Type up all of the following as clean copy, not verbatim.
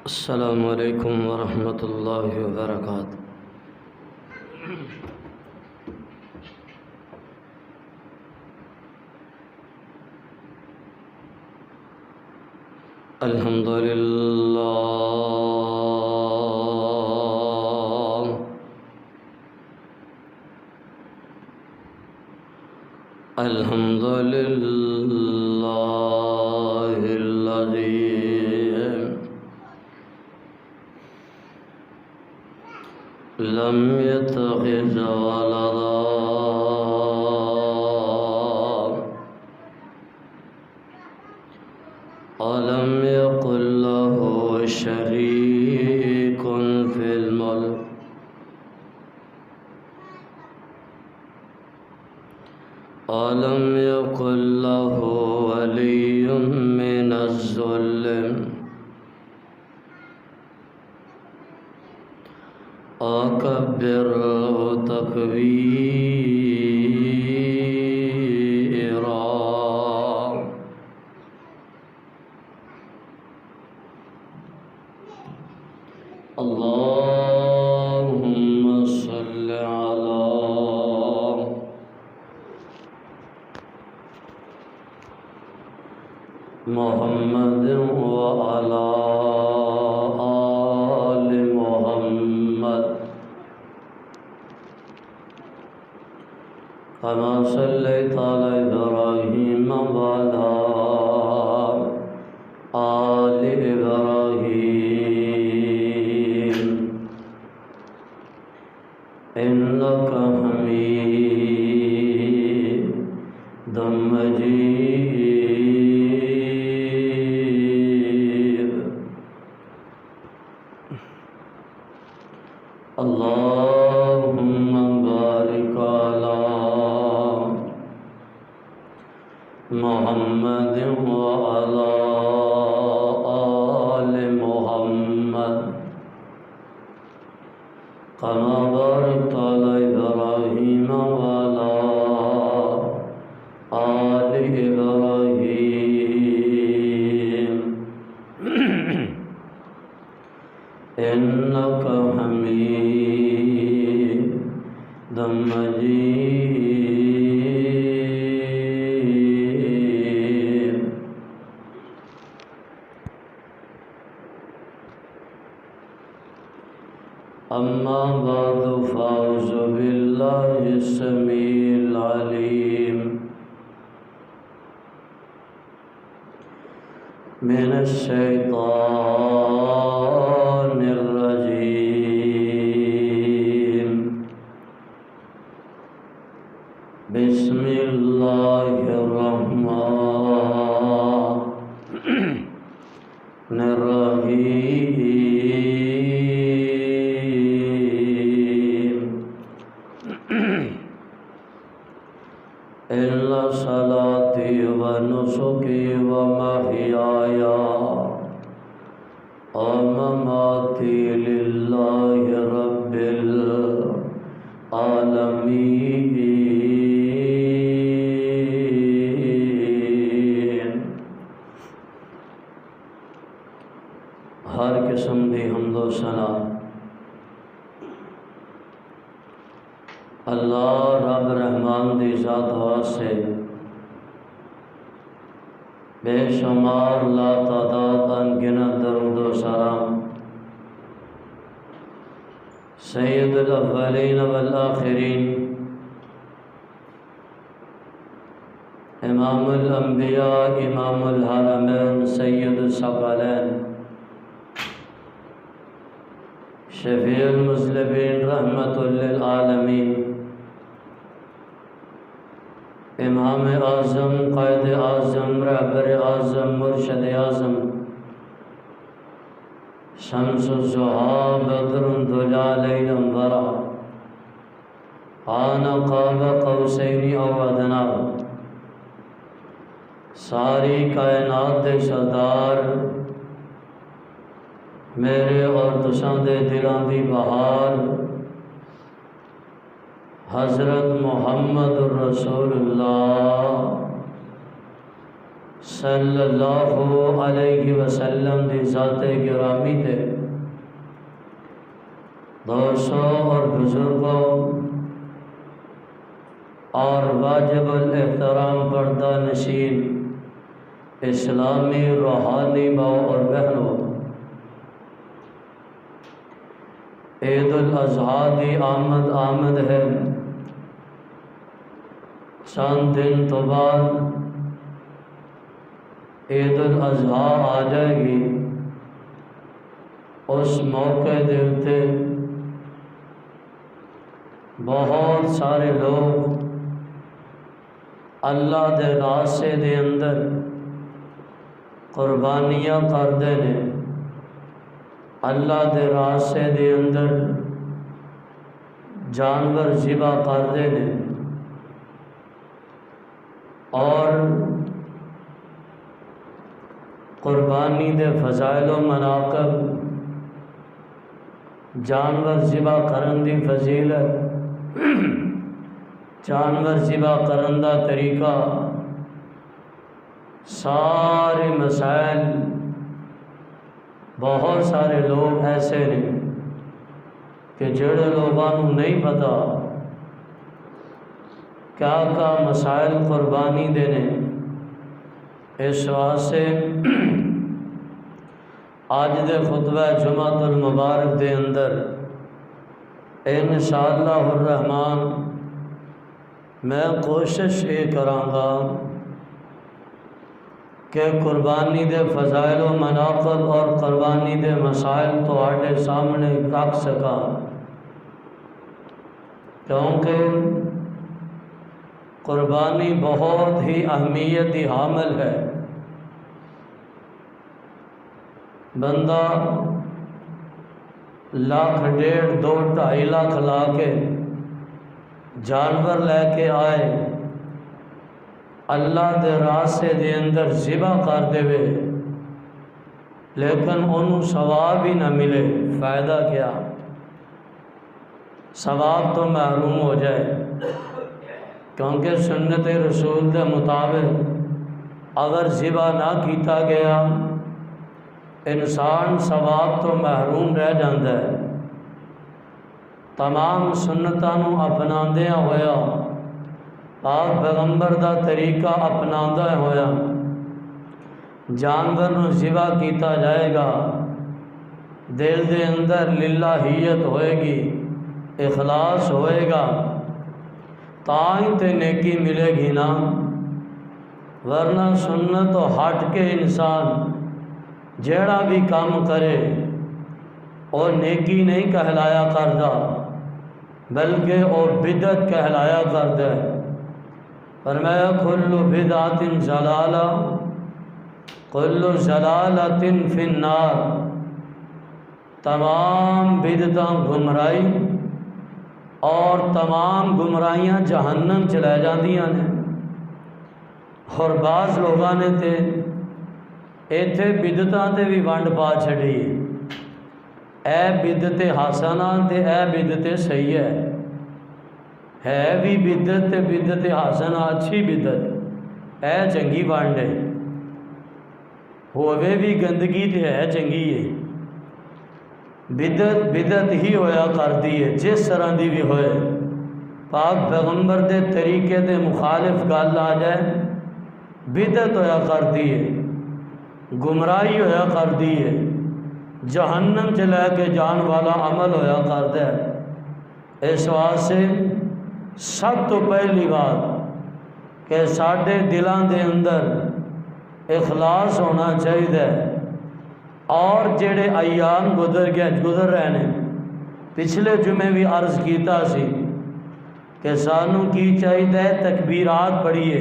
السلام علیکم ورحمۃ اللہ وبرکاتہ۔ الحمد للہ الحمد للہ الذی لم يتخذ ولدا ولم يكن له شريك في الملك ولم يكن له ولي من الذل وكبره تكبيرا۔ اللهم صل على محمد وعلى آل محمد كما صليت على إبراهيم وعلى آل إبراهيم إنك حميد مجيد۔ اللهم بارك على محمد وعلى آل محمد كما باركت على إبراهيم وعلى آل إبراهيم إنك حميد مجيد۔ أما بعد فأعوذ بالله السميع العليم من الشيطان الرجيم۔ بسم الله الرحمن الرحيم۔ إن صلاتي ونسكي ومحياي ومماتي لله رب العالمين۔ ہر قسم دی حمد و ثنا اللہ رب رحمان دی ذات واسطے بے شمار لا تعداد انگنت درود و سلام سید الاولین والآخرین امام الانبیاء امام الحرمین سید الثقلین شفیع المذنبین رحمت للعالمین امام اعظم قائد اعظم رہبر اعظم مرشد اعظم شمس الضحیٰ بدر الدجى لیل ورا آن قاب قوسین او ادنیٰ ساری کائنات دے سردار میرے اور تساں دے دلاں دی بہار حضرت محمد الرسول اللہ صلی اللہ علیہ وسلم دی ذات گرامی تے دوستوں اور بزرگوں اور واجب الاحترام پردہ نشین اسلامی روحانی ماؤں اور بہنوں، عید الاضحیٰ دی آمد ہے۔ چند دن تو بعد عید الاضحیٰ آ جائے گی۔ اس موقع دے اتے بہت سارے لوگ اللہ دے راستے دے اندر قربانیاں کردے نے، اللہ دے راستے دے اندر جانور ذبح کردے نے، اور قربانی دے فضائل و مناقب، جانور ذبح کرن دی فضیلت، جانور ذبح کرن دا طریقہ، سارے مسائل، بہت سارے لوگ ایسے نے کہ جڑے لوگوں کو نہیں پتا کیا کیا مسائل قربانی دینے۔ اس واسطے آج دے خطبہ جمعۃ المبارک دے اندر انشاءاللہ الرحمن میں کوشش یہ کراں گا کہ قربانی دے فضائل و مناقب اور قربانی دے مسائل تواڈے سامنے رکھ سکا، کیونکہ قربانی بہت ہی اہمیت کی حامل ہے۔ بندہ لاکھ، ڈیڑھ، دو، ڈھائی لاکھ لا کے جانور لے کے آئے، اللہ دے راستے دے اندر ذبح کر دے، لیکن انہوں ثواب ہی نہ ملے، فائدہ کیا؟ ثواب تو محروم ہو جائے، کیونکہ سنت رسول دے مطابق اگر ذبح نہ کیتا گیا انسان ثواب تو محروم رہ جاندہ ہے۔ تمام سنتاں نوں اپناندیاں ہویا، پاک پیغمبر دا طریقہ اپناندہ ہویا جانور نوں ذبح کیتا جائے گا، دل دے اندر للہیت ہوئے گی، اخلاص ہوئے گا، تائیں تے نیکی ملے گی نا، ورنہ سنت و ہٹ کے انسان جیڑا بھی کام کرے اور نیکی نہیں کہلایا کردا، بلکہ وہ بدعت کہلایا کردا ہے۔ فرمایا کل بدعت ضلالہ کل ضلالۃ فی النار، تمام بدعتاں گمراہی اور تمام گمراہیاں جہنم چلے جاندیاں نے۔ اور بعض لوگاں نے تے ایتھے بدعتاں تے بھی ونڈ پا چھڑی، اے بدعت حسنہ تے اے بدعت سیئہ، ہے بھی بدعت تے بدعت حسنہ اچھی بدعت، اے چنگی ونڈ ہے، ہووے بھی گندگی تے ہے چنگی ہے، بدعت بدعت ہی ہویا کرتی ہے، جس طرح دی بھی ہوئے، پاک پیغمبر دے طریقے دے مخالف گل آ جائے بدعت ہویا کرتی ہے، گمراہی ہویا کرتی ہے، جہنم چ لے کے جان والا عمل ہویا کرتا ہے۔ اس واسطے سب تو پہلی بات کہ ساڈے دلاں دے اندر اخلاص ہونا چاہیے، اور جڑے ایام گزر رہے ہیں، پچھلے جمعے بھی عرض کیتا سی کہ سانوں کی چاہیے تکبیرات پڑھیے،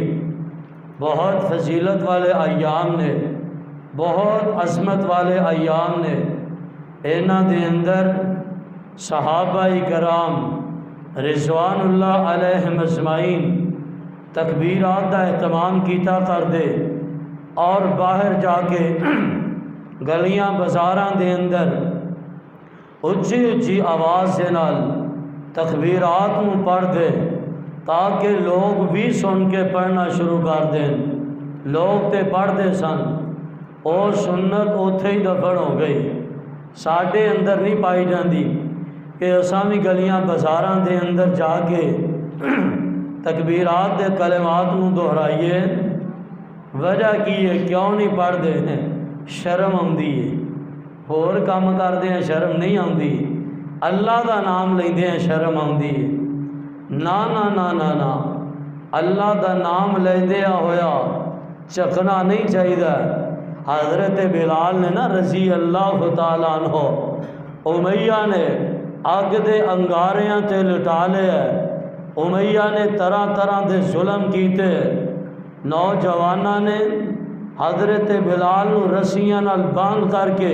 بہت فضیلت والے ایام نے، بہت عظمت والے ایام نے، انہاں دے اندر صحابہ کرام رضوان اللہ علیہم اجمعین تکبیرات دا اہتمام کیتا کر دے، اور باہر جا کے گلیاں بازاراں دے اندر اچھی اچھی آواز دے نال تکبیرات نوں پڑھ دے، تاکہ لوگ بھی سن کے پڑھنا شروع کر دیں۔ لوگ تے پڑھتے سن، اور سنت اوتھے ہی دفن ہو گئی، ساڈے اندر نہیں پائی جاندی کہ اساں بھی گلیاں بازاراں دے اندر جا کے تکبیرات دے کلمات نو دہرائیے۔ وجہ کی ہے؟ کیوں نہیں پڑھتے ہیں؟ شرم آندی ہے، ہور کام کرتے ہیں شرم نہیں آندی، اللہ دا نام لیندے ہیں شرم آندی ہے۔ نا نا نا نا نا، اللہ دا نام لیندیا ہویا چکنا نہیں چاہیے۔ حضرت بلال نے نا رضی اللہ تعالیٰ عنہ، امیہ نے اگ دے انگاریاں تے لٹا لیا، امیہ نے طرح طرح دے ظلم کیتے، نوجوانہ نے حضرت بلال نو رسیاں نال باندھ کر کے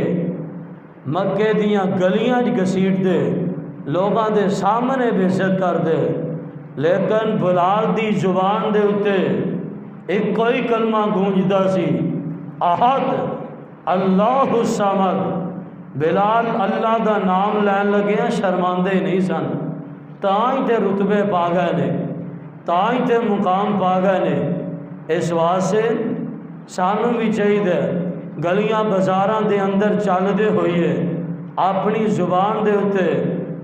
مکے دیاں گلیاں گھسیٹ دے، لوگاں دے سامنے بے عزت کر دے، لیکن بلال دی زبان دے اتے ایک کوئی کلمہ گونجدا سی، احد اللہ الصمد۔ بلال اللہ دا نام لین لگے ہیں، شرماندے نہیں سن، تائیں تے رتبے پا گئے نے، تائیں تے مقام پا گئے نے۔ اس واسطے سانوں بھی چاہیے گلیاں بازاراں دے اندر چل دے ہوئیے اپنی زبان دے اتے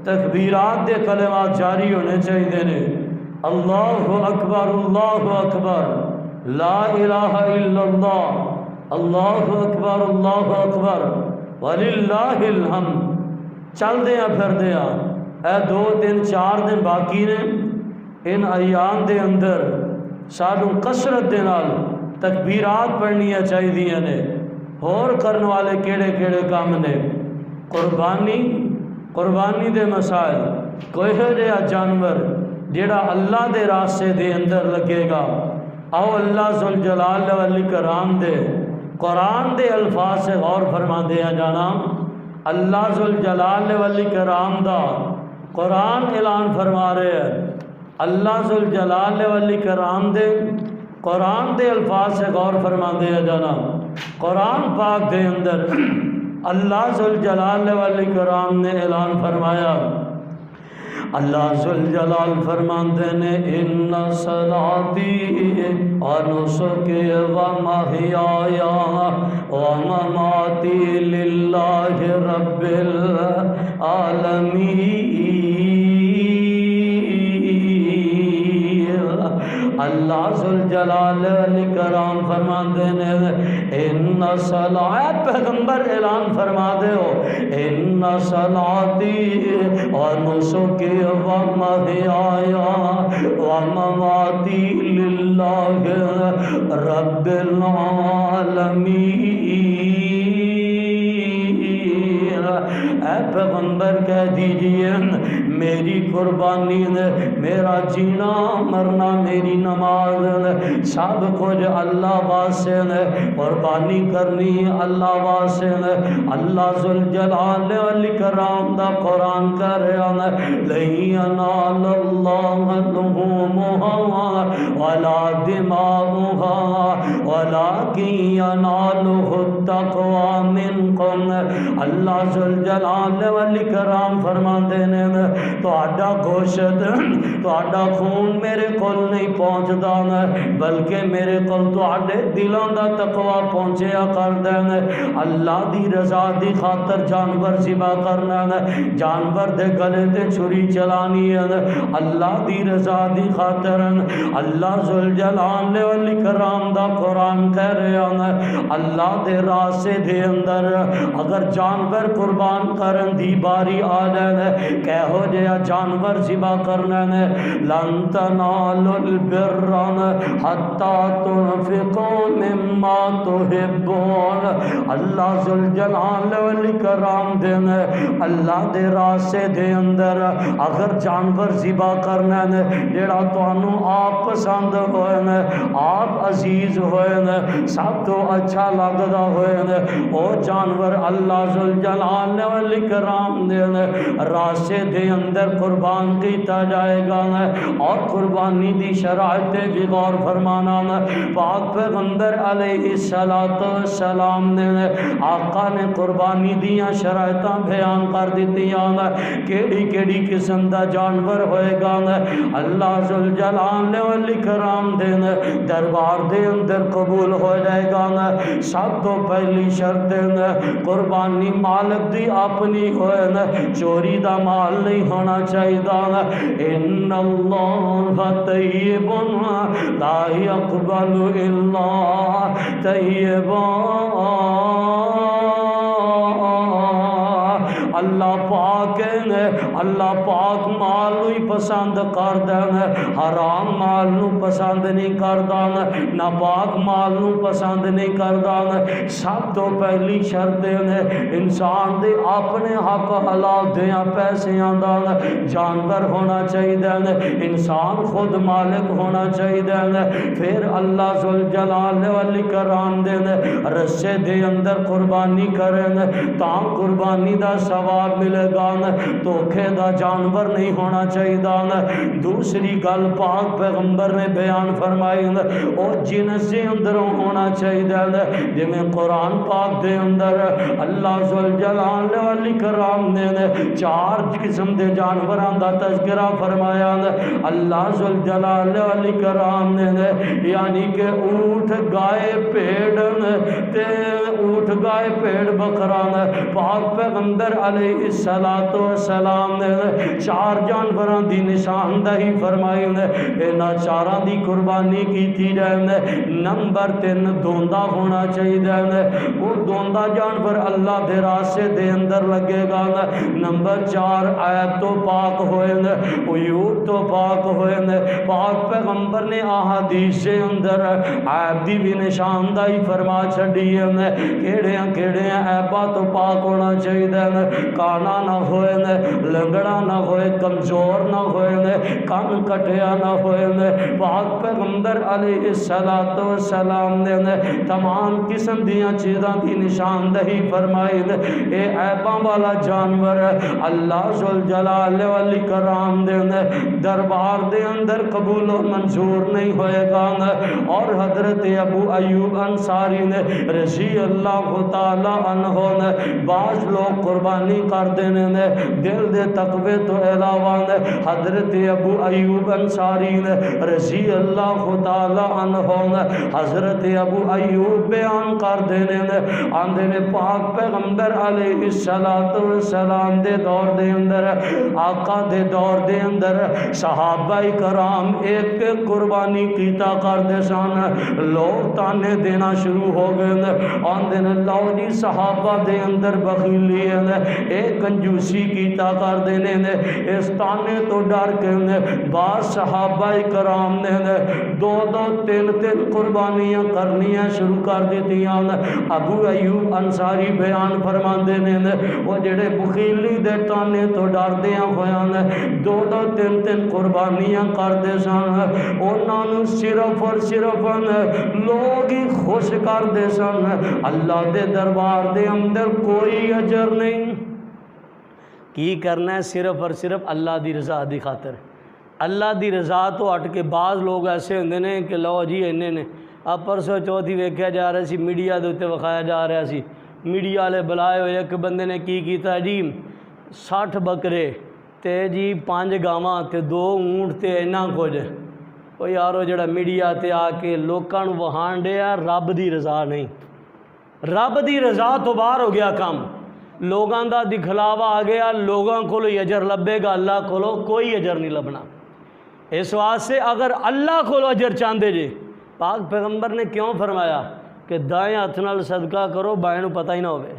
تکبیرات دے کلمات جاری ہونے چاہیے نے، اللہ اکبر لا الہ الا اللہ، اللہ اکبر وللہ الحمد۔ چل دیا پھر دیا، اے 2 3 4 دن باقی نے، ان ایام دے اندر سانوں کثرت دے نال تکبیرات پڑھنیاں چاہیے نے۔ اور کرن والے کیڑے کیڑے کام نے؟ قربانی دے مسائل، کوئی جہا جانور جڑا اللہ دے راستے دے اندر لگے گا، او اللہ ذوالجلال والاکرام دے قرآن دے الفاظ سے غور فرما دیا جانا۔ اللہ ذوالجلال والاکرام دا قرآن اعلان فرما رہے ہیں، اللہ ذوالجلال والاکرام دے قرآن دے الفاظ سے غور فرما دیا جانا۔ قرآن پاک دے اندر اللہ ذوالجلال والاکرام نے اعلان فرمایا، اللہ ذوالجلال فرماتے نے ان صلاتی و نسکی و محیای و مماتی للہ رب العالمین۔ اللہ ذوالجلال والاکرام فرماتے ہیں ان صلاۃ، پیغمبر اعلان فرما دے ہو، ان صلاتی و نسکی و محیای و مماتی للہ رب العالمین۔ اے پیغمبر کہہ دیجئے میری قربانی نے، میرا جینا مرنا، میری نماز، سب کچھ اللہ واسطے نے، قربانی کرنی اللہ واسطے نے۔ اللہ ذوالجلال والاکرام دا قرآن کہہ رہا ہے لن ینال اللہ لحومها ولا دماؤها ولکن ینالہ التقوی منکم۔ اللہ ذوالجلال والاکرام فرماتے ہیں تہاڈا گوشت، تہاڈا خون میرے کول نہیں پہنچدا بلکہ میرے کول تہاڈے دلاں دا تقوی پہنچیا کردا ہے۔ اللہ دی رضا دی خاطر جانور ذبح کرنا ہے، جانور دے گلے تے چھری چلانی ہے، اللہ دی رضا دی خاطر۔ اللہ ذوالجلال والاکرام دا قرآن کہہ رہا ہے اللہ دے راستے دے اندر اگر جانور قربان کرن دی باری آ جائے، کہو جیا جانور ذبح کرنا ہے، لن تنالوا البر حتی تنفقوا مما تحبون۔ اللہ ذوالجلال والاکرام دے اللہ دے راستے دے اندر اگر جانور ذبح کرنا ہے جڑا تانوں آپ پسند ہوئے، آپ عزیز ہوئے، سب تو اچھا لگدا ہوئے، او جانور اللہ ذوالجلال والاکرام دے راستے دے اندر قربان کیتا جائے گا۔ اور قربانی دی شرائط بھی غور فرمانا، پاک پیغمبر علیہ السلام نے آقا نے قربانی دیاں شرائطاں بیان کر دیتیاں، کیڑی کیڑی قسم دا جانور ہوئے گا۔ اللہ ذوالجلال والاکرام دے دربار دے اندر قبول ہو جائے گا سب تو پہلی شرط قربانی مالک دی اپنی ہوئے چوری دا مال نہیں ہونا چاہیے ان اللہ طیب لا یقبل الا طیبا اللہ پاک مال نو پسند کردا حرام مال نو پسند نہیں کردا ناپاک مال نو پسند نہیں کردا سب تو پہلی شرط انسان دے اپنے حق حلال دیاں پیسیاں دا جانور ہونا چاہیے انسان خود مالک ہونا چاہیے پھر اللہ ذوالجلال والاکرام دے رسے دے اندر قربانی کریں تاں قربانی دا ثواب ملے گا دھوکے دا جانور نہیں ہونا چاہیے دوسری گل پاک پیغمبر نے بیان فرمائی او جنس دے اندر ہونا چاہیے جی میں قرآن پاک دے اندر اللہ ذوالجلال والاکرام نے 4 قسم دے جانوراں دا تذکرہ فرمایا اللہ ذوالجلال والاکرام نے یعنی کہ اونٹ گائے پیڑ تے اونٹ گائے پیڑ بکرا پاک پیغمبر علیہ السلام نے 4 جانوراں دی نشاندہی فرمائی انہاں 4 دی قربانی کی جائے نمبر 3 دوندا ہونا چاہیے وہ دوندا جانور اللہ دے راستے دے اندر لگے گا نمبر 4 عیب تو پاک ہوئے عیوب تو پاک ہوئے پاک پیغمبر نے احادیث کے اندر عیب دی بھی نشاندہی فرما چھڑی ہے کیڑے عیباں تو پاک ہونا چاہیے کانا نہ ہوئے لنگڑا نہ ہوئے کمزور نہ ہوئے کان کٹیا نہ ہوئے پاک پیغمبر علیہ السلام نے تمام قسم دیاں چیزاں دی نشاندہی فرمائی اے عیباں والا جانور اللہ ذوالجلال والاکرام دے دربار دے اندر قبول و منظور نہیں ہوئے گا اور حضرت ابو ایوب انصاری نے رضی اللہ تعالی عنہ نے بعض لوگ قربانی کر دینے نے دل دے تقوی تو علاوہ نے حضرت ابو ایوب انصاری نے رضی اللہ تعالی عنہ نے حضرت ابو ایوب بیان کر دینے نے آندے نے پاک پیغمبر علیہ السلام دے دور دے اندر آقا دے دور دے اندر صحابہ کرام ایک قربانی کیتا کر دے سان لوگ تانے دینا شروع ہو گئے آندے نے لو جی صحابہ دے اندر بخیلی ہے ایک کنجوسی کیتا کر دینے نے اس تانے تو ڈر کے بعض صحابہ کرام نے 2-3 قربانیاں کرنیاں شروع کر دیتیاں ابو ایوب انصاری بیان فرما دینے نے وہ جڑے بخیلی دے تانے تو ڈر دیاں ہویاں 2-3 قربانیاں کر دے سن انہاں صرف اور صرف لوگ ہی خوش کر دے سن اللہ دے دربار دے اندر کوئی اجر نہیں کی کرنا ہے صرف اور صرف اللہ دی رضا دی خاطر اللہ دی رضا تو ہٹ کے بعض لوگ ایسے ہوندے نے کہ لو جی انہیں نے اب پرسوں چوتھی ویکھیا جا رہا سی میڈیا دے اوتے وکھایا جا رہا سی میڈیا والے بلائے ہوئے ایک بندے نے کی کیتا جی 60 بکرے تے جی 5 گاواں تے 2 اونٹ تے اینا کچھ وہ یارو جڑا میڈیا تے آ کے لوکاں نوں وہان ڈیا رب دی رضا نہیں رب دی رضا تو باہر ہو گیا کام لوگاں دا دکھلاوا آ گیا لوگاں کولو اجر لبے گا اللہ کولو کوئی اجر نہیں لبنا اس واسطے اگر اللہ کولو اجر چاہندے جے پاک پیغمبر نے کیوں فرمایا کہ دائیں ہاتھ نال صدقہ کرو بائیں نوں پتہ ہی نہ ہوئے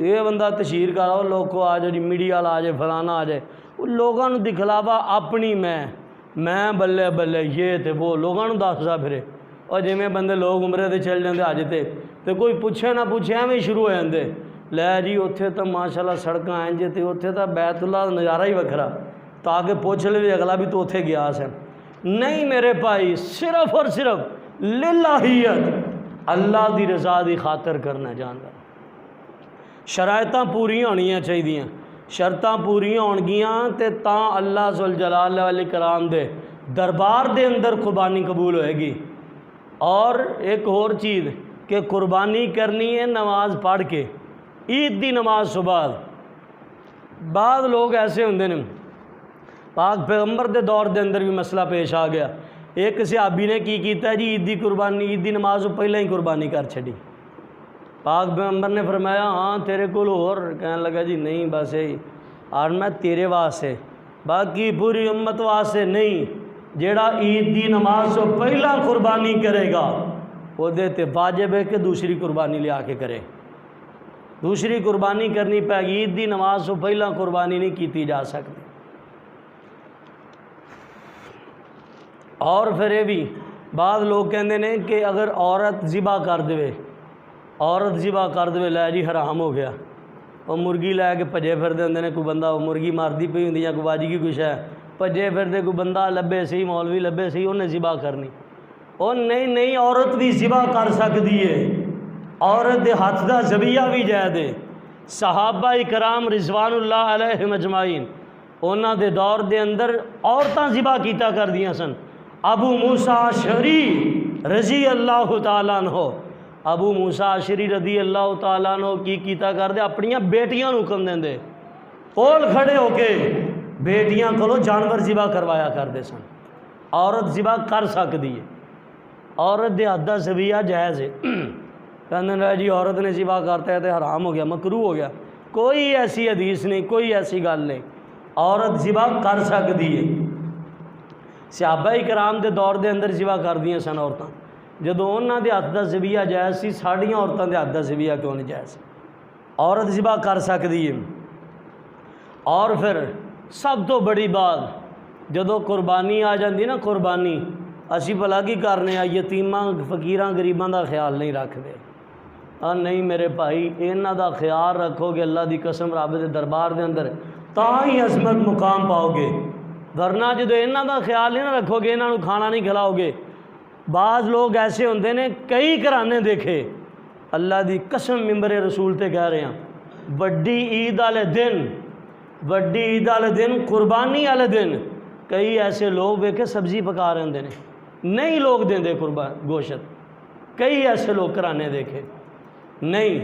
یہ بندہ تشہیر کرو لوگ کو آ جائے جی میڈیا والا آ جائے فلانا آ جائے وہ لوگاں نوں دکھلاوا اپنی میں بلے بلے یہ تے وہ لوگاں نوں دسدا پھرے اور جویں بندے لوگ عمرے تے چل جاندے حج تے کوئی پوچھے نہ پوچھے ایویں شروع ہو جاندے لے جی اتھے تو ماشاءاللہ سڑکاں ہیں جی تے اتھے تو بیت اللہ نظارہ ہی وکھرا تاکہ پوچھ لے اگلا بھی تو اتھے گیا سے نہیں میرے بھائی صرف اور صرف للہیت اللہ دی رضا دی خاطر کرنا جاندا شرائطاں پوریاں ہونیاں چاہیے شرطاں پوریاں ہونگیاں تے تاں اللہ ذوالجلال والاکرام دے دربار دے اندر قربانی قبول ہوئے گی اور ایک اور چیز کہ قربانی کرنی ہے نماز پڑھ کے عید دی نماز صبح بعض لوگ ایسے ہوندے نے پاک پیغمبر دے دور دے اندر بھی مسئلہ پیش آ گیا ایک صحابی نے کی کیتا ہے جی عید دی قربانی، عید دی نماز تو پہلے ہی قربانی کر چھڑی۔ پاک پیغمبر نے فرمایا ہاں تیرے کول اور؟ کہنے لگا جی نہیں بس یہی، اور میں تیرے واسطے، باقی پوری امت واسطے نہیں۔ جیڑا عید دی نماز تو پہلا قربانی کرے گا وہ دیتے واجب ہے کہ دوسری قربانی لے آ کے کرے، دوسری قربانی کرنی پائے گی۔ عید دی نماز تو پہلا قربانی نہیں کیتی جا سکتی۔ اور پھر یہ بھی بعض لوگ کہندے نے کہ اگر عورت ذبح کر دے، عورت ذبح کر دے لے جی حرام ہو گیا، وہ مرغی لے کے بھجے پھردے ہوندے نے، کوئی بندہ مرغی مارتی پئی ہوندی یا کوئی واجگی کچھ ہے، بھجے پھردے کوئی بندہ لبے سی، مولوی لبے سی، انہیں ذبح کرنی۔ وہ نہیں، عورت بھی ذبح کر سکتی ہے، عورت دے ہاتھ دا ذبیحہ بھی جائز ہے۔ صحابہ کرام رضوان اللہ علیہم اجمعین انہاں دے دور دے اندر عورتاں ذبح کیتا کر دیاں سن۔ ابو موسیٰ اشعری رضی اللہ تعالیٰ عنہ، ابو موسیٰ اشعری رضی اللہ تعالیٰ عنہ کی کیتا کر دے اپنیاں بیٹیاں نو حکم دیں دے، کول کھڑے ہو کے بیٹیاں کولو جانور ذبح کروایا کر دے سن۔ عورت ذبح کر سکتی ہے، عورت دے ہاتھ دا ذبیحہ جائز ہے۔ کہنے لگا جی عورت نے ذبح کرتا ہے تو حرام ہو گیا، مکروہ ہو گیا، کوئی ایسی حدیث نہیں، کوئی ایسی گل نہیں، عورت ذبح کر سکتی ہے۔ صحابہ کرام دے دور دے اندر ذبح کر دیاں سن عورتاں، جدوں انہاں دے ہاتھ دا ذبیحہ جائز سی، ساڈیاں عورتاں دے ہاتھ دا ذبیحہ کیوں نہیں جائز؟ عورت ذبح کر سکتی ہے۔ اور پھر سب تو بڑی بات جدوں قربانی آ جاندی نا، قربانی اسی بھلا کی کرنے آ، یتیماں فقیراں غریباں دا خیال نہیں رکھدے۔ نہیں میرے بھائی انہاں دا خیال رکھو گے اللہ دی قسم رب دے دربار دے اندر تاں ہی عظمت مقام پاؤ گے، ورنہ جدوں انہاں دا خیال نہیں نہ رکھو گے، انہاں نو کھانا نہیں کھلاؤ گے۔ بعض لوگ ایسے ہوندے نے، کئی گھرانے دیکھے اللہ دی قسم ممبر رسول تے کہہ رہے ہیں، بڑی عید والے دن، بڑی عید والے دن، قربانی والے دن کئی ایسے لوگ ویکھے سبزی پکا رہے ہوندے نے، نہیں لوگ دیندے قربان گوشت، کئی ایسے لوگ گھرانے دیکھے نہیں،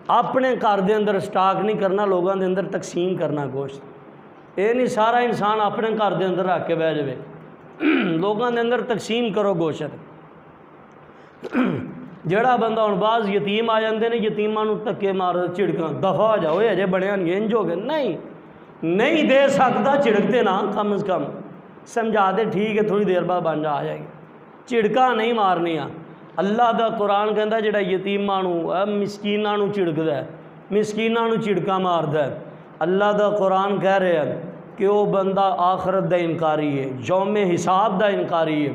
اپنے گھر دے اندر سٹاک نہیں کرنا، لوگوں دے اندر تقسیم کرنا گوشت، یہ نہیں سارا انسان اپنے گھر دے اندر رکھ کے بہ جائے، لوگوں دے اندر تقسیم کرو گوشت۔ جڑا بندہ ہن بعض یتیم آ جاندے نے، یتیماں نو تکے مار چڑکاں، دفع ہو جاؤ اجے بڑیاں نہیں انج ہو گئے، نہیں دے سکتا، چھڑکتے نہ کم از کم سمجھا دے ٹھیک ہے تھوڑی دیر بعد بن جا آ جائے گی، چھڑکاں نہیں مارنیاں۔ اللہ دا قرآن کہندا جڑا یتیماں نو مسکیناں نو چھڑکدا ہے، مسکیناں نو چھڑکاں ماردا ہے، اللہ دا قرآن کہہ رہا ہے کہ وہ بندہ آخرت دا انکاری ہے، یوم حساب دا انکاری ہے۔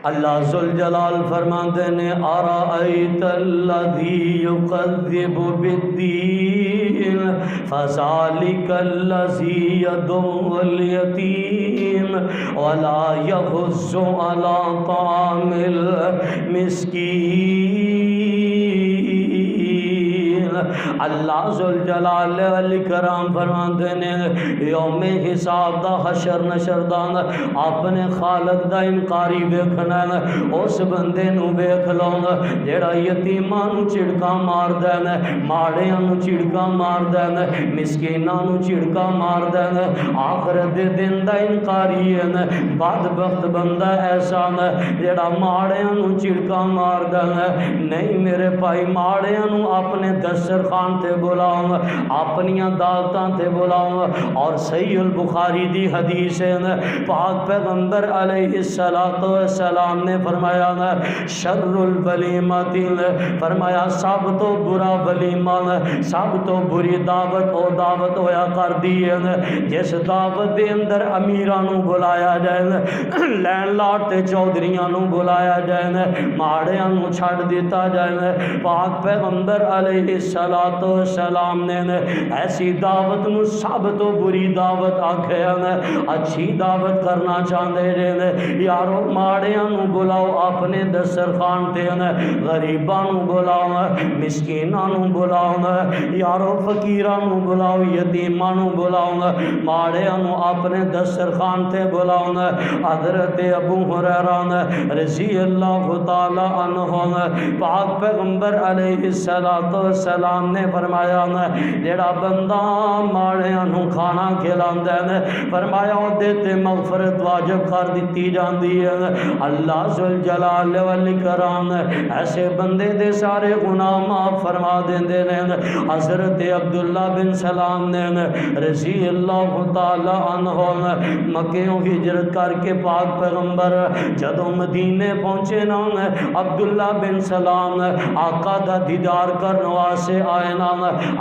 اللہ ذوالجلال فرماتے نے ارأیت الذی یکذب بالدین فذلک الذی یدعو الیتیم ولا یحض علی طعام المسکین۔ اللہ ذوالجلال والاکرام فرماتے نے یوم حساب دا حشر نشر دا اپنے خالق دا انکاری ویکھنا اس بندے نو ویکھ لو جیڑا یتیماں نو چڑکاں ماردا ہے، ماڑیاں نو چڑکاں ماردا ہے، مسکیناں نو چڑکاں ماردا ہے، آخرت دے دن دا انکاری ہے۔ بدبخت بندہ ایسا ہے جیڑا ماڑیاں نو چڑکاں ماردا ہے۔ نہیں میرے بھائی، ماڑیاں نو اپنے دسترخوان تے بلاؤں، اپنیاں دعوتاں تے بلاؤں۔ اور صحیح البخاری دی حدیث ہے، پاک پیغمبر علیہ السلام نے فرمایا شر الولیمۃ، فرمایا سب تو برا ولیمہ، سب تو بری دعوت او دعوت ہویا کردی ہے جس دعوت دے اندر امیراں نو بلایا جائے، لینڈ لارڈ تے چودھریاں نو بلایا جائے، ماڑیاں نو چھڑ دیتا جائے۔ پاک پیغمبر علیہ السلام نے ایسی دعوت نو سب تو بری دعوت آکھیا ہے۔ اچھی دعوت کرنا چاہتے ہیں یارو، ماڑیاں نو بلاؤ اپنے دسترخوان تے، غریباں نو بلاؤ، مسکیناں نو بلاؤ، یارو فقیراں نو بلاؤ، یتیماں نو بلاؤ، ماڑیاں نو اپنے دسترخوان تے بلاؤ۔ حضرت ابو ہریرہ رضی اللہ تعالی عنہ پاک پیغمبر علیہ السلام نے نے فرمایا جڑا بندہ ماڑیاں نو کھانا کھلاندا ہے فرمایا اودے تے مغفرت واجب کر دتی جاندی ہے۔ اللہ ذوالجلال والاکرام ایسے بندے دے سارے گناہ معاف فرما دیندے نے۔ حضرت عبداللہ بن سلام نے رضی اللہ تعالی عنہ مکیوں ہجرت کر کے پاک پیغمبر جدوں مدینے پہنچے نا عبداللہ بن سلام آقا دا دیدار کرنے واسطے آئے نا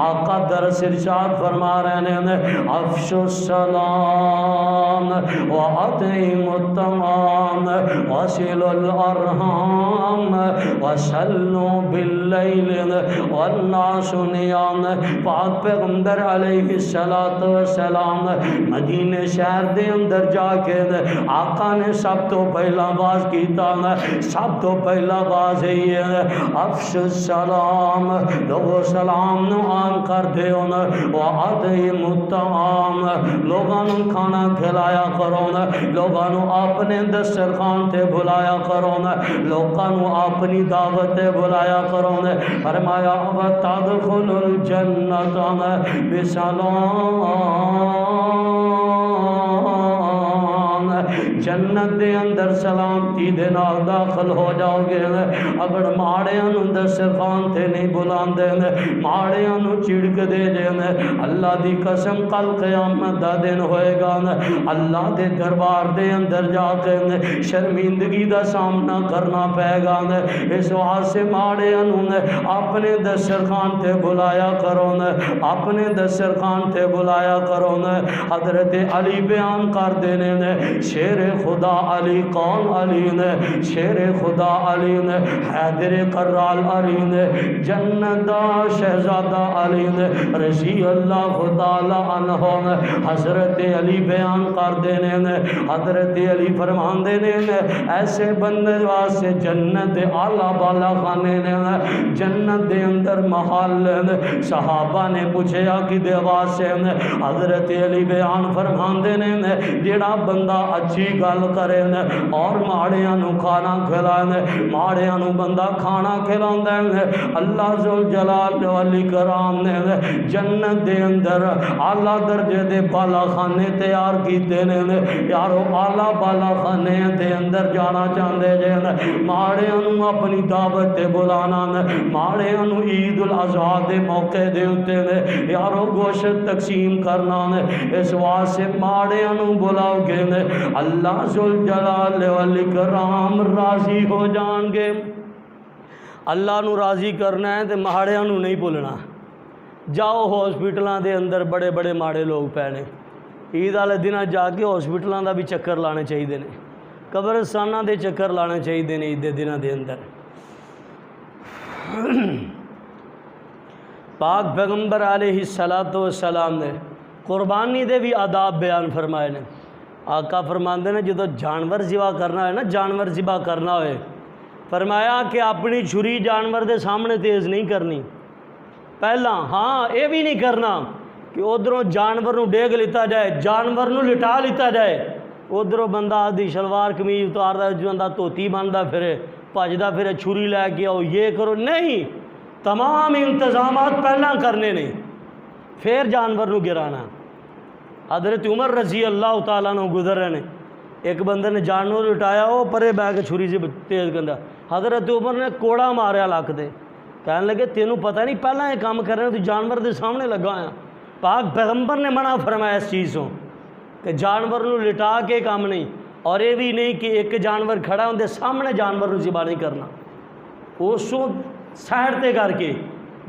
آقا درس ارشاد فرما رہے ہیں افشوا السلام واطعموا الطعام وصلوا الارحام وصلوا باللیل والناس نیام۔ پاک پیغمبر علیہ السلام مدینے شہر دے اندر جا کے آقا نے سب تو پہلا باز کیتا سب تو پہلا باز ہے افش السلام لوگوں سلام نو عام کر دے وَأَطْعِمُوا الطَّعَامَ لوگاں نو کھانا کھلایا کرو لوگاں نو اپنے دسترخوان تے بلایا کرو لوگاں نو اپنی دعوت تے بلایا کرو فرمایا وَتَدْخُلُوا الْجَنَّةَ بِسَلَامٍ جنت دے اندر سلامتی دے نال داخل ہو جاؤ گے۔ اگر ماڑیاں نو دسترخوان تے نہیں بلاندے ماڑیاں نو چڑک دے جے اللہ دی قسم کل قیامت دا دن ہوئے گا اللہ دے دربار دے اندر جا کے شرمندگی دا سامنا کرنا پے گا۔ اس واسطے ماڑیاں نو اپنے دسترخوان تے بلایا کرو اپنے دسترخوان تے بلایا کرو۔ حضرت علی بیان کر دینے شیر خدا علی کون علی نے شیر خدا علی نے حیدر کرال علی نے جنت دا شہزادہ علی نے رضی اللہ تعالی عنہ حضرت علی بیان کر دینے حضرت علی فرمان دینے ایسے بندے واسطے جنت دے آلہ بالا خانے نے جنت دے اندر محل صحابہ نے پوچھیا کہ دے واسطے حضرت علی بیان فرمان دینے جڑا بندہ اچھی گل کرے اور ماڑیاں نو کھانا کھلائے ماڑیاں نو بندہ کھانا کھلاوندا ہے اللہ ذوالجلال والاکرام نے جنت دے اندر اعلیٰ درجے دے بالا خانے تیار کیتے نے۔ یارو اعلیٰ بالا خانے دے اندر جانا چاہندے جے ماڑیاں نو اپنی دعوت تے بلانا ماڑیاں نو عید الاضحیٰ دے موقع دے اتے یارو گوشت تقسیم کرنا اس واسطے ماڑیاں نو بلاؤ گے اللہ ذوالجلال والاکرام راضی ہو جان گے۔ اللہ نو راضی کرنا ہے تے ماڑیاں نو نہیں بھولنا۔ جاؤ ہاسپٹلاں دے اندر بڑے بڑے ماڑے لوگ پینے عید والے دن جا کے ہاسپٹلاں دا بھی چکر لانے چاہیے نے قبرستاناں دے چکر لانے چاہیے نے عید دے دناں دے اندر۔ پاک پیغمبر علیہ السلام نے قربانی دے بھی آداب بیان فرمائے نے۔ آقا فرماندے نے جدو جانور ذبح کرنا ہے نا جانور ذبح کرنا ہوئے فرمایا کہ اپنی چھری جانور دے سامنے تیز نہیں کرنی پہلا ہاں یہ بھی نہیں کرنا کہ ادھروں جانور نو ڈیگ لیتا جائے جانور نو لٹا لیتا جائے ادھروں بندہ آدھی شلوار قمیض اتاردا بندہ دھوتی بندا پھرے بھجدا پھرے چھری لے کے آؤ یہ کرو نہیں تمام انتظامات پہلا کرنے نہیں پھر جانور نو گرانا۔ حضرت عمر رضی اللہ تعالیٰ نے گزر رہے ہیں ایک بندے نے جانور اٹھایا وہ پرے بہ کے چھری سے تیز کرنا حضرت عمر نے کوڑا ماریا لک دے کہنے لگے تینوں پتہ نہیں پہلا یہ کام کر رہے ہیں تو جانور دے سامنے لگا ہے۔ پاک پیغمبر نے منع فرمایا اس چیز کو کہ جانور نو لٹا کے کام نہیں اور یہ بھی نہیں کہ ایک جانور کھڑا ان دے سامنے جانور نو ذبح نہیں کرنا اس کو سائڈ تے کر کے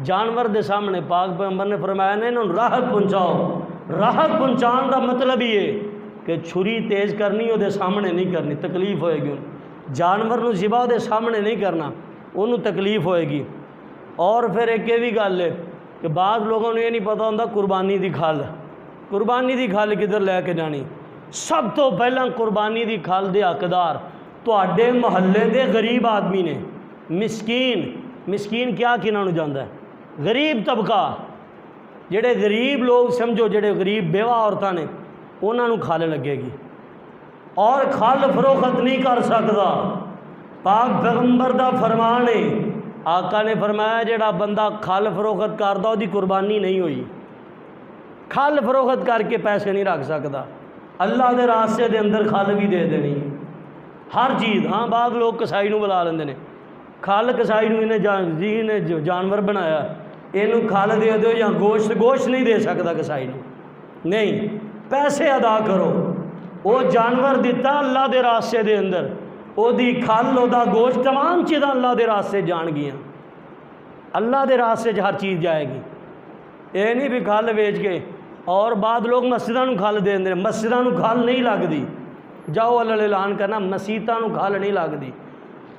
جانور دے سامنے پاک پیغمبر نے فرمایا نہیں انہوں راحت پہنچاؤ۔ راحت پہنچان دا مطلب یہ کہ چھری تیز کرنی وہ دے سامنے نہیں کرنی تکلیف ہوئے گی جانور نو ذبح دے سامنے نہیں کرنا انہوں تکلیف ہوئے گی۔ اور پھر ایک یہ بھی گل ہے کہ بعض لوگوں نے یہ نہیں پتہ ہوتا قربانی دی کھال کدھر لے کے جانی سب تو پہلا قربانی دی کھال دے حقدار تواڈے محلے دے غریب آدمی نے مسکین کیا کنہاں نو جاندا ہے غریب طبقہ جڑے غریب لوگ سمجھو جڑے غریب بیوہ عورتاں نے انہاں نو کھالے لگے گی اور کھال فروخت نہیں کر سکتا۔ پاک پیغمبر دا فرمان ہے آقا نے فرمایا جڑا بندہ کھل فروخت کردا وہ دی قربانی نہیں ہوئی، کھل فروخت کر کے پیسے نہیں رکھ سکتا، اللہ دے راستے دے اندر کھل بھی دے دینی ہر چیز۔ ہاں بعض لوگ کسائی نو بلا لیندے نے، کھل کسائی نو انہیں جانور بنایا، یہ کھل دے دو یا گوشت نہیں دے سکتا کسائی نو، نہیں، پیسے ادا کرو۔ وہ جانور دیتا اللہ دے راستے دے اندر، وہ دی کھل وہ دا گوشت تمام چیزاں اللہ دے راستے جان گیا، اللہ دے راستے ہر چیز جائے گی۔ یہ نہیں بھی کھل ویچ کے، اور بعد لوگ مسجدوں نو کھل دے دیں، مسجدوں نو کھل نہیں لگتی، جاؤ اللہ اعلان کرنا مسیتاں نو کھل نہیں لگتی۔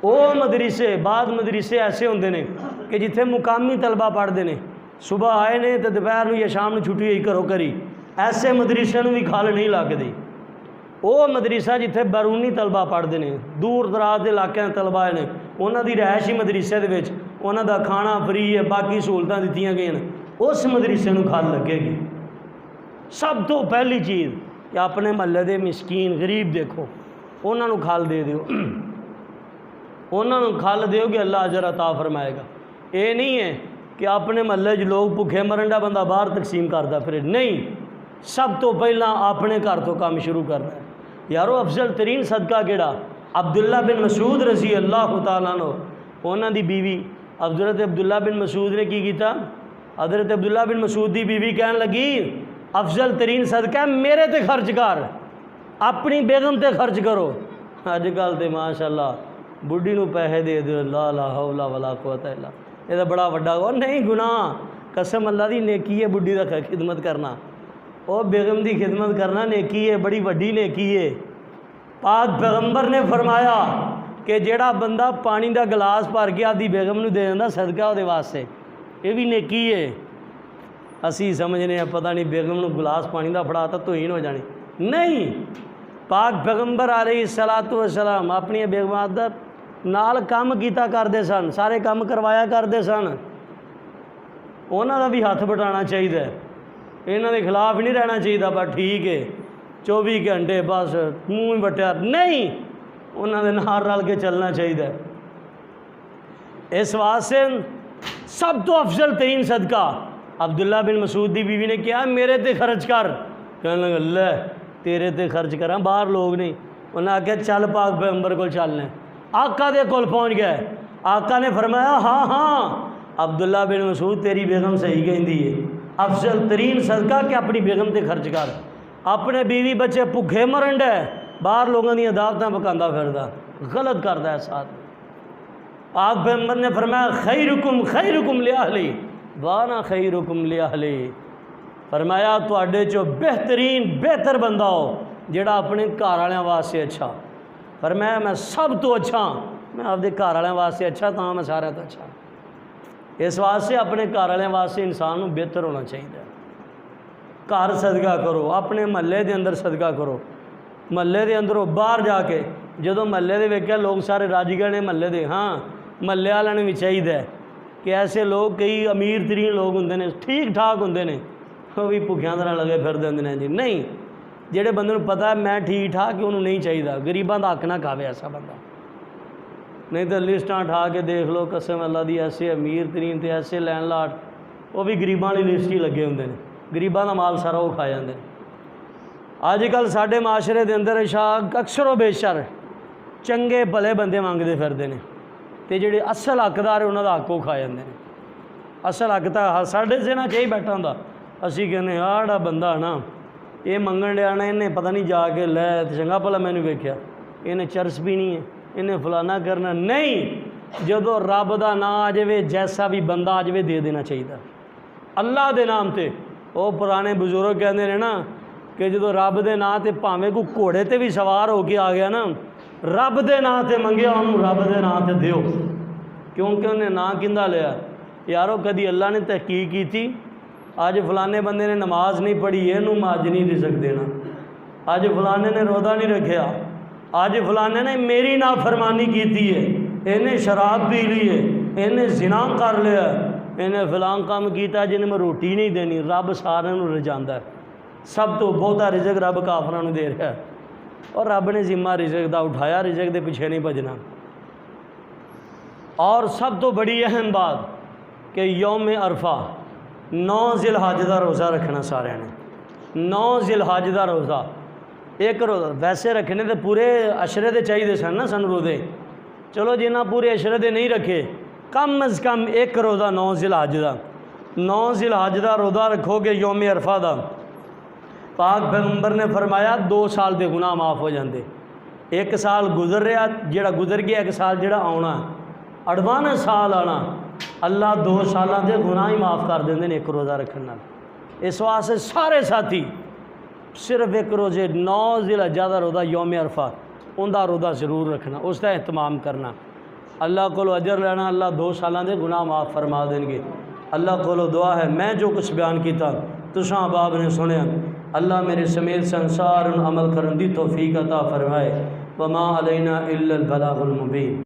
وہ مدرسے بعض مدرسے ایسے ہوندے نے کہ جتھے مقامی طلبہ پڑھتے ہیں، صبح آئے نے تو دوپہر نو یا شام نو چھٹی ہوئی کرو کری، ایسے مدرسے نو بھی کھل نہیں لگتی۔ وہ مدرسہ جتھے بیرونی طلبہ پڑھتے ہیں، دور دراز کے علاقے طلبہ نے، انہوں دی رہائشی مدرسے دے وچ انہوں دا کھانا فری ہے، باقی سہولتاں دتیاں گئی ہیں، اس مدرسے نو کھل لگے گی۔ سب تو پہلی چیز کہ اپنے محلے دے مسکین غریب دیکھو، انہوں نو کھل دے دیو، انہوں نو کھل دیو کہ اللہ اجر عطا فرمائے گا۔ یہ نہیں ہے کہ اپنے محلے لوگ بھوکے مرن دا بندہ باہر تقسیم کرتا پھر، نہیں، سب تو پہلا اپنے گھر تو کام شروع کرنا ہے۔ یارو افضل ترین صدقہ کیڑا؟ عبداللہ بن مسعود رضی اللہ تعالیٰ عنہ، انہوں دی بیوی حضرت عبداللہ بن مسعود نے کی کیتا؟ حضرت عبداللہ بن مسعود دی بیوی کہنے لگی افضل ترین صدقہ میرے تے خرچ کر، اپنی بیگم تے خرچ کرو۔ اج کل تے ماشاءاللہ بڈھی نو پیسے دے دو، لا حول ولا قوت الا باللہ، یہ تو بڑا وڈا گو نہیں گناہ، قسم اللہ دی نیکی ہے بڈھی دا خدمت کرنا، او بیگم دی خدمت کرنا نیکی ہے، بڑی وڈی نیکی ہے۔ پاک پیغمبر نے فرمایا کہ جیڑا بندہ پانی دا گلاس بھر کے آدھی بیگم نو دے دیندا صدقہ وہ واسطے، یہ بھی نیکی ہے۔ اسی سمجھنے ہیں پتہ نہیں بیگم نو گلاس پانی دا پھڑاتا توہین ہو جانی، نہیں، پاک پیغمبر علیہ الصلوۃ والسلام اپنی بیگمات دا نال کام کیتا کرتے سن، سارے کام کروایا کرتے سن، انہاں دا بھی ہاتھ بٹانا چاہیے، انہاں دے خلاف نہیں رہنا چاہیے، بس ٹھیک ہے 24 گھنٹے بس منہ بٹیا، نہیں، انہاں دے نال رل کے چلنا چاہیے۔ اس واسطے سب تو افضل ترین صدقہ عبداللہ بن مسعود دی بیوی نے کیا؟ میرے تے خرچ کر، کہنے لگا اللہ تیرے تے خرچ کراں، باہر لوگ نہیں، انہوں نے آکھیا چل پاک پیغمبر کو چلنے، آقا دے کول پہنچ گئے، آقا نے فرمایا ہاں عبداللہ بن مسعود تیری بیگم صحیح کہندی ہے، افضل ترین صدقہ کہ اپنی بیگم تے خرچ کر، اپنے بیوی بچے بھوکے مرن ڈے، باہر لوگوں دی دعوتاں پکاندا پھردا، غلط کردا ہے ساتھ۔ پاک پیغمبر نے فرمایا خیرکم لأہلی وانا خیرکم لأہلی، فرمایا تواڈے چو بہتر بندہ ہو جڑا اپنے گھر والوں واسطے اچھا، فرمایا میں سب تو اچھا، میں اپنے گھر والوں واسطے اچھا تاں میں سارے تو اچھا۔ اس واسطے اپنے گھر والوں واسطے انسان کو بہتر ہونا چاہیے۔ گھر صدقہ کرو، اپنے محلے دے اندر صدقہ کرو، محلے دے اندروں باہر جا کے جدوں محلے دے ویکھیا لوگ سارے راجی گئے نے محلے دے، ہاں محلے والوں نے بھی چاہیے کہ ایسے لوگ کئی امیر ترین لوگ ہوندے نے، ٹھیک ٹھاک ہوندے نے، وہ بھی بھوکیاں طرح لگے پھر دے ہیں جی، نہیں، جہے بندے کو پتہ ہے میں ٹھیک ٹھاک انہوں نہیں چاہیے، غریباں دا حق نہ کھاوے ایسا بندہ، نہیں تو لسٹاں ٹھا کے دیکھ لو قسم اللہ دی، ایسے امیر ترین تے ایسے لین لاٹ وہ بھی غریباں والی لسٹ ہی لگے ہوندے نے، غریباں دا مال سارا وہ کھا جاندے نے۔ اج کل ساڈے معاشرے دے اندر اکثر و بیشتر چنگے بھلے بندے منگتے پھردے نے، تے جڑے اصل حقدار انہاں دا حق وہ کھا جاندے نے۔ اصل حق تاں ساڈے سے نہ کہیں بیٹھا ہوندا، اسی کہنے آڑا بندہ نا یہ منگن ڈیا نا، انہیں پتہ نہیں جا کے لے چنگا بھلا میں نے ویکھیا انہیں چرس بھی نہیں ہے، انہیں فلانا کرنا، نہیں، جدو رب دا نام آ جائے جیسا بھی بندہ آ جائے دے دینا چاہیے اللہ دے نام تے۔ وہ پرانے بزرگ کہندے نے نا کہ جدو رب دے نام تے پاویں کو گھوڑے تے بھی سوار ہو کے آ گیا نا، رب دے نام تے منگیا انہوں رب دے نام تے دیو، کیونکہ انہیں نام کیندا لیا۔ یارو کدی اللہ نے تحقیق کی تھی اج فلانے بندے نے نماز نہیں پڑھی یہ اج نہیں رزق دینا، اج فلانے نے روزہ نہیں رکھیا، اج فلانے نے میری نافرمانی کیتی ہے، انہیں شراب پی لی ہے، انہیں زنا کر لیا، انہیں فلاں کام کیتا جنہیں میں روٹی نہیں دینی۔ رب سارے رجاندا ہے، سب تو بہتا رزق رب کافراں نوں دے رہا ہے، اور رب نے ذمہ رزق دا اٹھایا، رزق دے پیچھے نہیں بھجنا۔ اور سب تو بڑی اہم بات کہ یوم عرفہ 9 ذی الحج کا روزہ رکھنا سارے نے 9 ذی الحج کا روزہ ایک روزہ ویسے رکھنے تو پورے عشرے دے چاہیے سن نا سن روزے چلو جنہ پورے عشرے دے نہیں رکھے کم از کم ایک روزہ 9 ذی الحج کا 9 ذی الحج کا روزہ رکھو گے یوم عرفہ دا پاک پیغمبر نے فرمایا 2 سال دے گناہ معاف ہو جاندے ایک سال گزر رہا جڑا گزر گیا ایک سال جڑا آنا اڑواں سال آنا اللہ 2 سالاں دے گناہ ہی معاف کر دیں ایک روزہ رکھنے نال اس واسطے سارے ساتھی صرف ایک روزے 9 ذی الحج کا روزہ یوم عرفہ ان کا روزہ ضرور رکھنا اس کا اہتمام کرنا اللہ کو اجر لینا اللہ 2 سالاں دے گناہ معاف فرما دیں گے اللہ کو دعا ہے میں جو کچھ بیان کیتا تساں احباب نے سنیا اللہ میرے سمیت سنسار عمل کرن دی توفیق عطا فرمائے وما علینا الا البلاغ المبین